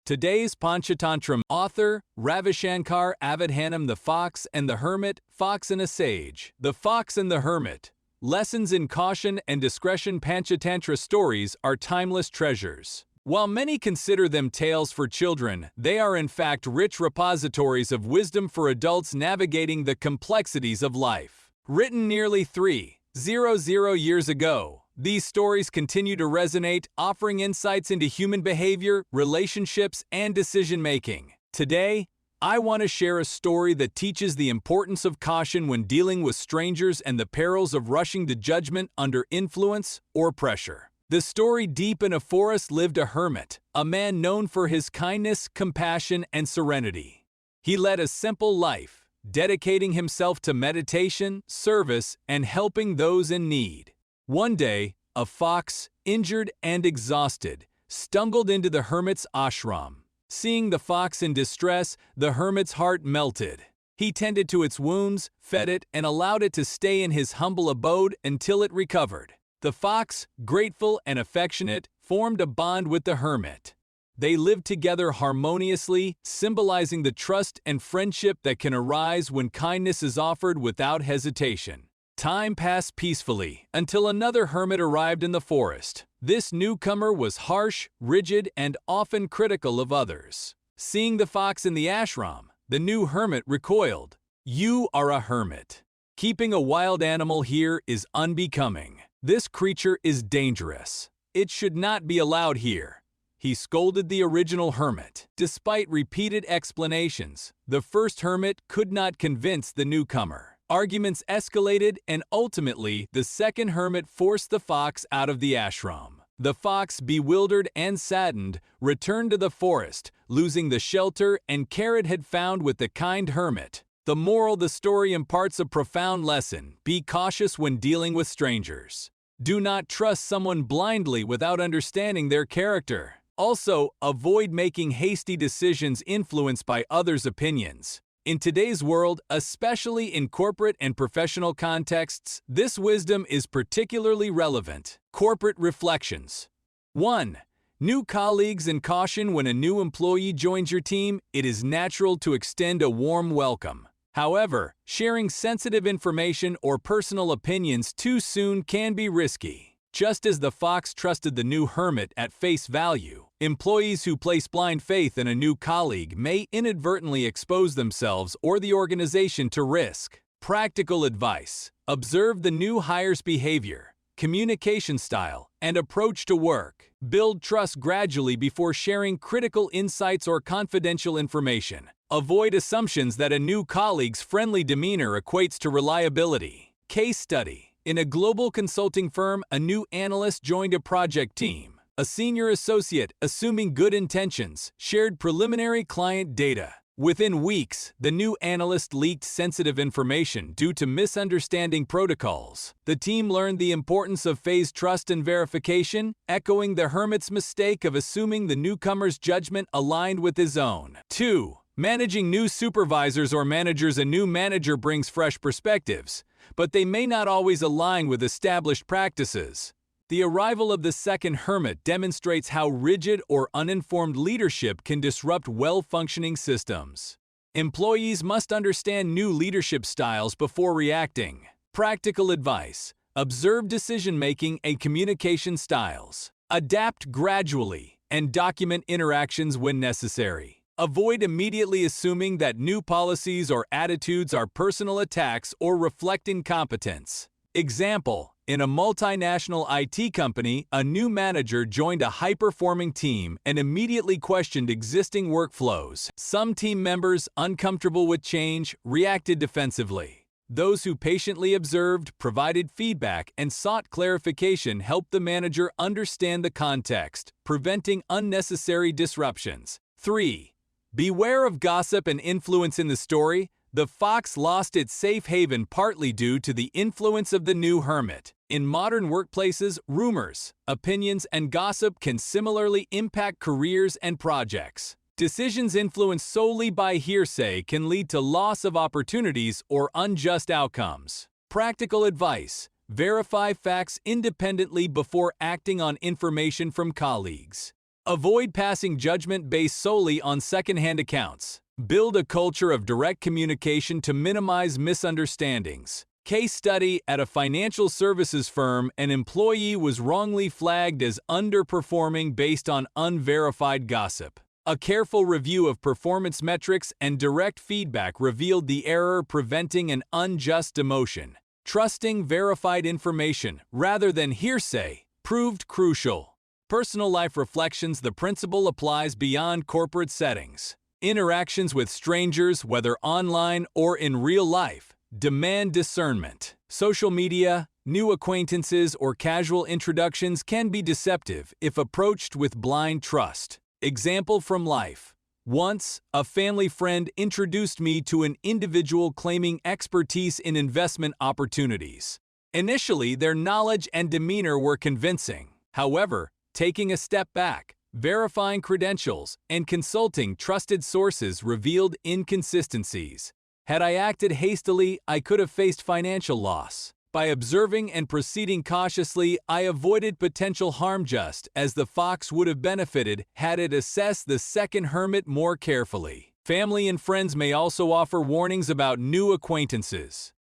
Today's Panchatantra author, Ravishankar-Avadhanam, The Fox and the Hermit, Fox and a Sage. The Fox and the Hermit. Lessons in caution and discretion. Panchatantra stories are timeless treasures. While many consider them tales for children, they are in fact rich repositories of wisdom for adults navigating the complexities of life. Written nearly 300 years ago, these stories continue to resonate, offering insights into human behavior, relationships, and decision-making. Today, I want to share a story that teaches the importance of caution when dealing with strangers and the perils of rushing to judgment under influence or pressure. The story: deep in a forest lived a hermit, a man known for his kindness, compassion, and serenity. He led a simple life, dedicating himself to meditation, service, and helping those in need. One day, a fox, injured and exhausted, stumbled into the hermit's ashram. Seeing the fox in distress, the hermit's heart melted. He tended to its wounds, fed it, and allowed it to stay in his humble abode until it recovered. The fox, grateful and affectionate, formed a bond with the hermit. They lived together harmoniously, symbolizing the trust and friendship that can arise when kindness is offered without hesitation. Time passed peacefully until another hermit arrived in the forest. This newcomer was harsh, rigid, and often critical of others. Seeing the fox in the ashram, the new hermit recoiled. "You are a hermit. Keeping a wild animal here is unbecoming. This creature is dangerous. It should not be allowed here," he scolded the original hermit. Despite repeated explanations, the first hermit could not convince the newcomer. Arguments escalated, and ultimately, the second hermit forced the fox out of the ashram. The fox, bewildered and saddened, returned to the forest, losing the shelter and care it had found with the kind hermit. The moral: the story imparts a profound lesson. Be cautious when dealing with strangers. Do not trust someone blindly without understanding their character. Also, avoid making hasty decisions influenced by others' opinions. In today's world, especially in corporate and professional contexts, this wisdom is particularly relevant. Corporate reflections. 1. New colleagues and caution. When a new employee joins your team, it is natural to extend a warm welcome. However, sharing sensitive information or personal opinions too soon can be risky. Just as the fox trusted the new hermit at face value, employees who place blind faith in a new colleague may inadvertently expose themselves or the organization to risk. Practical advice: observe the new hire's behavior, communication style, and approach to work. Build trust gradually before sharing critical insights or confidential information. Avoid assumptions that a new colleague's friendly demeanor equates to reliability. Case study: in a global consulting firm, a new analyst joined a project team. A senior associate, assuming good intentions, shared preliminary client data. Within weeks, the new analyst leaked sensitive information due to misunderstanding protocols. The team learned the importance of phased trust and verification, echoing the hermit's mistake of assuming the newcomer's judgment aligned with his own. 2. Managing new supervisors or managers. A new manager brings fresh perspectives, but they may not always align with established practices. The arrival of the second hermit demonstrates how rigid or uninformed leadership can disrupt well-functioning systems. Employees must understand new leadership styles before reacting. Practical advice: observe decision-making and communication styles. Adapt gradually and document interactions when necessary. Avoid immediately assuming that new policies or attitudes are personal attacks or reflect incompetence. Example: in a multinational IT company, a new manager joined a high-performing team and immediately questioned existing workflows. Some team members, uncomfortable with change, reacted defensively. Those who patiently observed, provided feedback, and sought clarification helped the manager understand the context, preventing unnecessary disruptions. 3. Beware of gossip and influence. In the story, the fox lost its safe haven partly due to the influence of the new hermit. In modern workplaces, rumors, opinions, and gossip can similarly impact careers and projects. Decisions influenced solely by hearsay can lead to loss of opportunities or unjust outcomes. Practical advice: verify facts independently before acting on information from colleagues. Avoid passing judgment based solely on second-hand accounts. Build a culture of direct communication to minimize misunderstandings. Case study: at a financial services firm, an employee was wrongly flagged as underperforming based on unverified gossip. A careful review of performance metrics and direct feedback revealed the error, preventing an unjust demotion. Trusting verified information rather than hearsay proved crucial. Personal life reflections: the principle applies beyond corporate settings. Interactions with strangers, whether online or in real life, demand discernment. Social media, new acquaintances, or casual introductions can be deceptive if approached with blind trust. Example from life. Once, a family friend introduced me to an individual claiming expertise in investment opportunities. Initially, their knowledge and demeanor were convincing. However, taking a step back, verifying credentials, and consulting trusted sources revealed inconsistencies. Had I acted hastily, I could have faced financial loss. By observing and proceeding cautiously, I avoided potential harm, just as the fox would have benefited had it assessed the second hermit more carefully. Family and friends may also offer warnings about new acquaintances.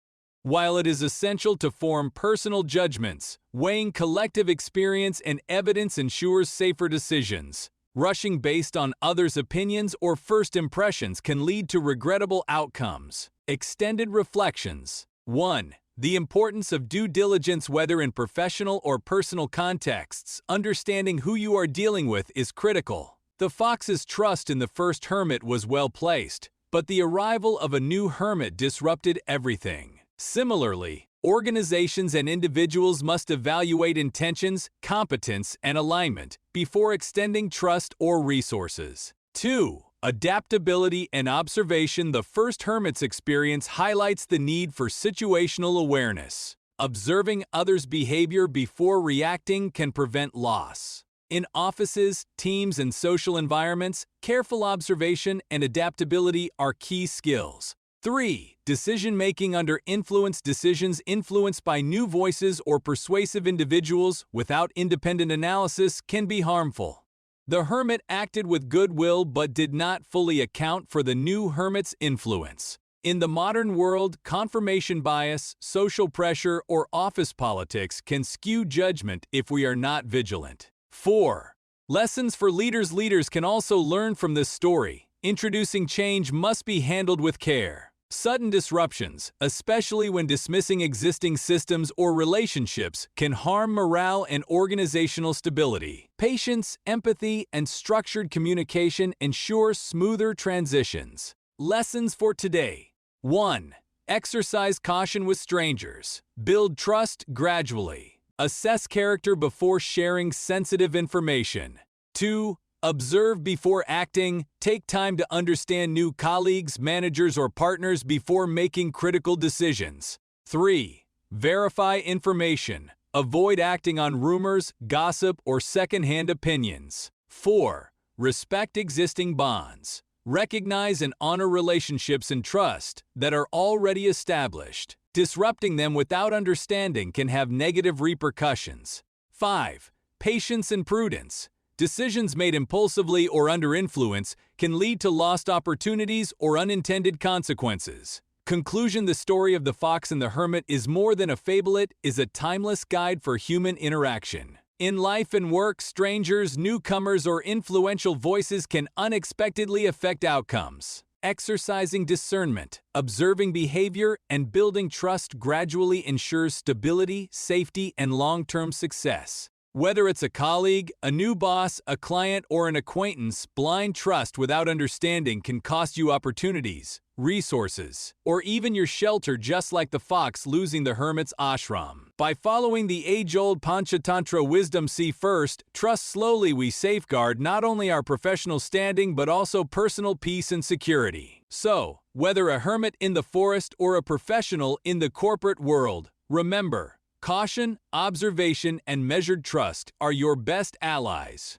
While it is essential to form personal judgments, weighing collective experience and evidence ensures safer decisions. Rushing based on others' opinions or first impressions can lead to regrettable outcomes. Extended reflections. 1. The importance of due diligence, whether in professional or personal contexts. Understanding who you are dealing with is critical. The fox's trust in the first hermit was well placed, but the arrival of a new hermit disrupted everything. Similarly, organizations and individuals must evaluate intentions, competence, and alignment before extending trust or resources. 2. Adaptability and observation. The first hermit's experience highlights the need for situational awareness. Observing others' behavior before reacting can prevent loss. In offices, teams, and social environments, careful observation and adaptability are key skills. 3. Decision-making under influence. Decisions influenced by new voices or persuasive individuals without independent analysis can be harmful. The hermit acted with goodwill but did not fully account for the new hermit's influence. In the modern world, confirmation bias, social pressure, or office politics can skew judgment if we are not vigilant. 4. Lessons for leaders. Leaders can also learn from this story. Introducing change must be handled with care. Sudden disruptions, especially when dismissing existing systems or relationships, can harm morale and organizational stability. Patience, empathy, and structured communication ensure smoother transitions. Lessons for today. 1. Exercise caution with strangers. Build trust gradually. Assess character before sharing sensitive information. 2. Observe before acting. Take time to understand new colleagues, managers, or partners before making critical decisions. 3. Verify information. Avoid acting on rumors, gossip, or second-hand opinions. 4. Respect existing bonds. Recognize and honor relationships and trust that are already established. Disrupting them without understanding can have negative repercussions. 5. Patience and prudence. Decisions made impulsively or under influence can lead to lost opportunities or unintended consequences. Conclusion: the story of the fox and the hermit is more than a fable. It is a timeless guide for human interaction. In life and work, strangers, newcomers, or influential voices can unexpectedly affect outcomes. Exercising discernment, observing behavior, and building trust gradually ensures stability, safety, and long-term success. Whether it's a colleague, a new boss, a client, or an acquaintance, blind trust without understanding can cost you opportunities, resources, or even your shelter, just like the fox losing the hermit's ashram. By following the age-old Panchatantra wisdom, see first, trust slowly, we safeguard not only our professional standing but also personal peace and security. So, whether a hermit in the forest or a professional in the corporate world, remember, caution, observation, and measured trust are your best allies.